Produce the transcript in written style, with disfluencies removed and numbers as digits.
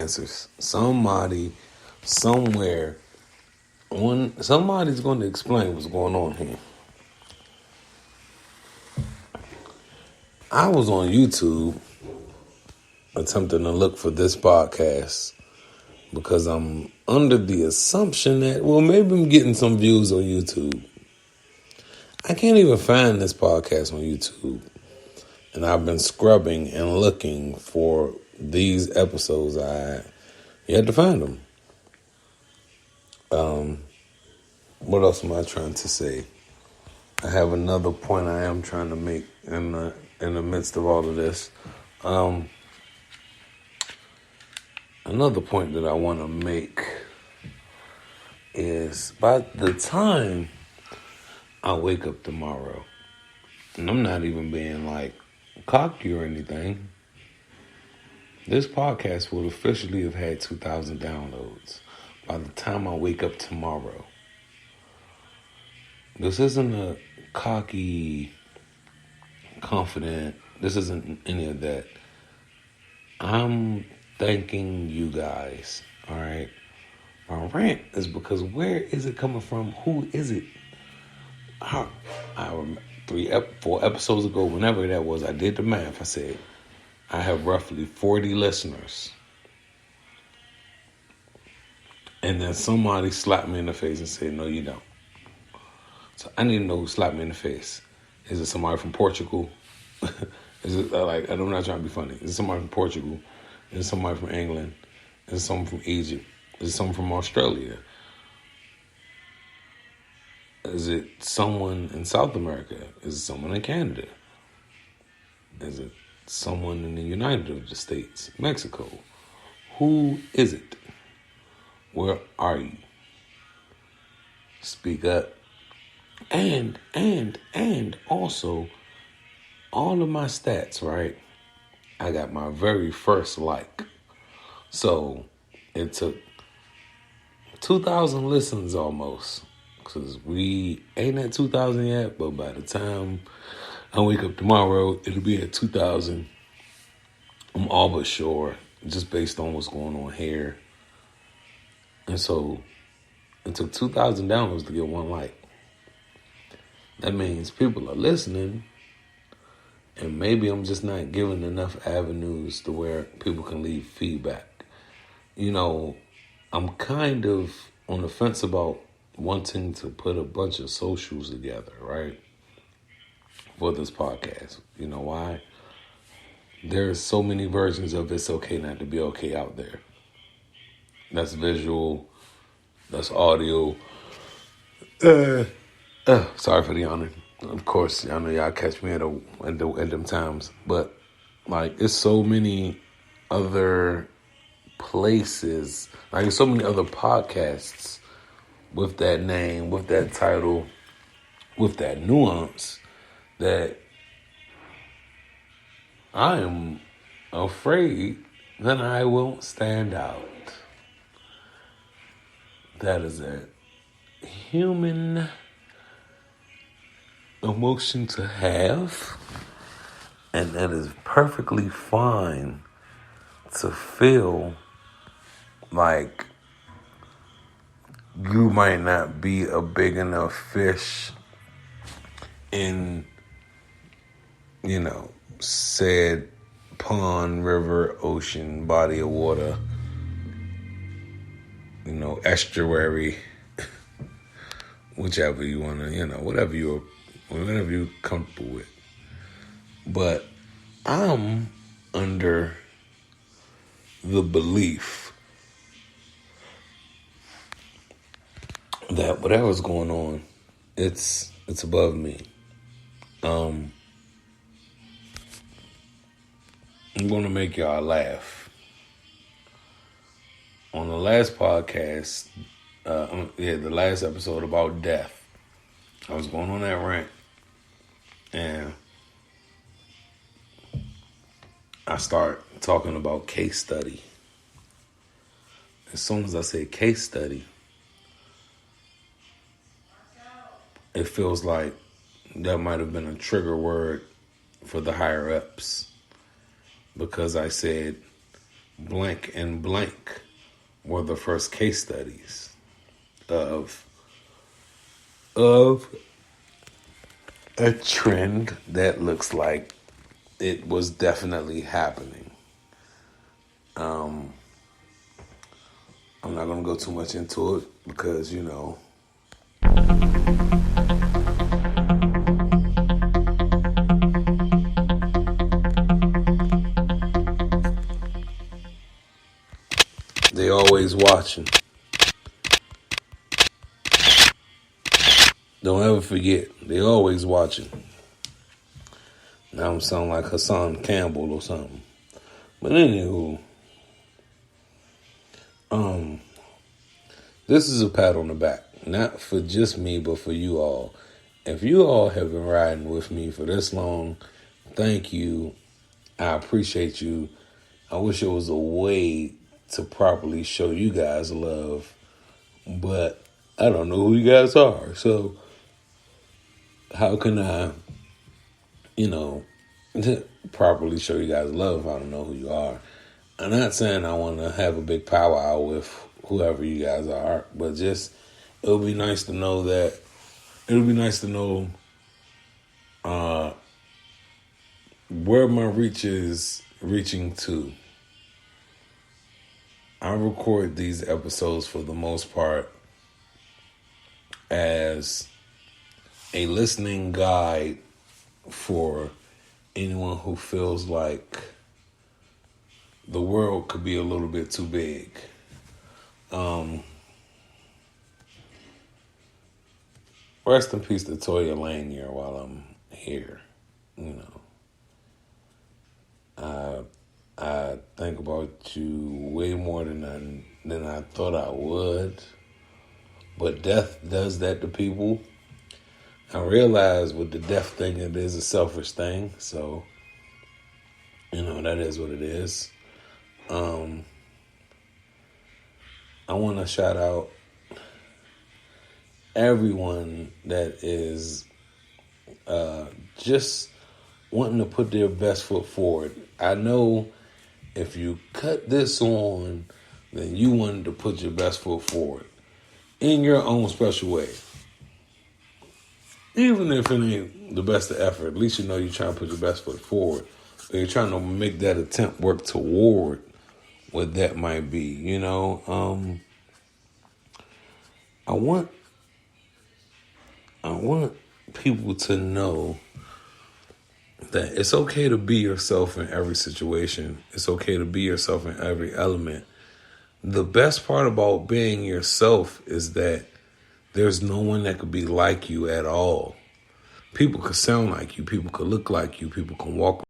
answers. Somebody, somewhere, somebody's going to explain what's going on here. I was on YouTube attempting to look for this podcast because I'm under the assumption that, well, maybe I'm getting some views on YouTube. I can't even find this podcast on YouTube. And I've been scrubbing and looking for these episodes. I had to find them. What else am I trying to say? I have another point I am trying to make in the midst of all of this. Another point that I want to make is by the time I wake up tomorrow, and I'm not even being like cocky or anything, this podcast will officially have had 2,000 downloads by the time I wake up tomorrow. This isn't a cocky, confident, this isn't any of that. I'm thanking you guys, all right? My rant is because where is it coming from? Who is it? I remember 4 episodes ago, whenever that was, I did the math. I said, I have roughly 40 listeners. And then somebody slapped me in the face and said, no, you don't. So I need to know who slapped me in the face. Is it somebody from Portugal? Is it like, I'm not trying to be funny. Is it somebody from Portugal? Is it somebody from England? Is it someone from Egypt? Is it someone from Australia? Is it someone in South America? Is it someone in Canada? Is it someone in the United States, Mexico? Who is it? Where are you? Speak up. And also, all of my stats, right? I got my very first like. So it took 2,000 listens almost. Because we ain't at 2,000 yet, but by the time I wake up tomorrow, it'll be at 2,000. I'm all but sure, just based on what's going on here. And so it took 2,000 downloads to get one like. That means people are listening, and maybe I'm just not giving enough avenues to where people can leave feedback. You know, I'm kind of on the fence about wanting to put a bunch of socials together, right? For this podcast. You know why? There's so many versions of It's Okay Not to Be Okay out there. That's visual. That's audio. Sorry for the yawning. Of course, I know y'all catch me at them times. But, like, it's so many other places. Like, there's so many other podcasts with that name, with that title, with that nuance, that I am afraid that I won't stand out. That is a human emotion to have, and that is perfectly fine to feel like you might not be a big enough fish in, said pond, river, ocean, body of water, estuary, whichever you want to, whatever you're comfortable with. But I'm under the belief that whatever's going on, it's above me. I'm going to make y'all laugh. On the last podcast, the last episode about death, I was going on that rant, and I start talking about case study. As soon as I say case study, it feels like that might have been a trigger word for the higher ups, because I said blank and blank were the first case studies of of a trend that looks like it was definitely happening. I'm not going to go too much into it because, they always watching. Don't ever forget, they always watching. Now I'm sounding like Hassan Campbell or something. But anywho, this is a pat on the back. Not for just me, but for you all. If you all have been riding with me for this long, thank you. I appreciate you. I wish there was a way to properly show you guys love, but I don't know who you guys are. So how can I, properly show you guys love if I don't know who you are? I'm not saying I want to have a big powwow with whoever you guys are, but just it would be nice to know that. It would be nice to know where my reach is reaching to. I record these episodes for the most part as a listening guide for anyone who feels like the world could be a little bit too big. Rest in peace to Toya Lanier while I'm here. I think about you way more than I thought I would. But death does that to people. I realize with the death thing, it is a selfish thing. So, that is what it is. I want to shout out everyone that is just wanting to put their best foot forward. I know if you cut this on, then you wanted to put your best foot forward in your own special way. Even if it ain't the best of effort, at least you know you're trying to put your best foot forward. Or you're trying to make that attempt work toward what that might be. I want people to know that it's okay to be yourself in every situation. It's okay to be yourself in every element. The best part about being yourself is that there's no one that could be like you at all. People could sound like you. People could look like you. People can walk